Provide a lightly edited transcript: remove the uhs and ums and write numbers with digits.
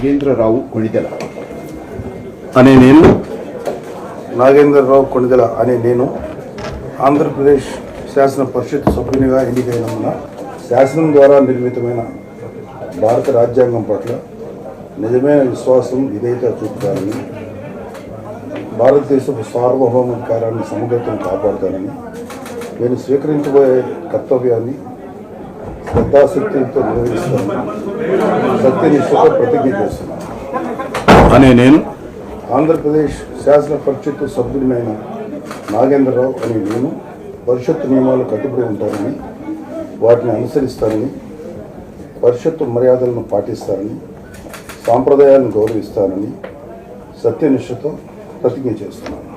నాగేంద్రరావు కొణిదెల అనే నేను ఆంధ్రప్రదేశ్ శాసన పరిషత్ సభ్యునిగా ఎన్నికైనందున శాసనం ద్వారా నిర్మితమైన భారత రాజ్యాంగం పట్ల నిజమైన విశ్వాసం విధేయత చూపుతానని, భారతదేశపు సార్వభౌమాధికారాన్ని సమగ్రతను కాపాడుతానని, నేను స్వీకరించబోయే కర్తవ్యాన్ని శ్రద్ధాశక్తులతో నిర్వహిస్తానని సత్యనిష్టతో ప్రతిజ్ఞ చేస్తున్నాను. నేను ఆంధ్రప్రదేశ్ శాసన పరిషత్ సభ్యుడినైన నాగేంద్రరావు అనే నేను పరిషత్తు నియమాలు కట్టుబడి ఉంటానని, వాటిని అనుసరిస్తానని, పరిషత్తు మర్యాదలను పాటిస్తానని, సాంప్రదాయాలను గౌరవిస్తానని సత్యనిష్టతో ప్రతిజ్ఞ చేస్తున్నాను.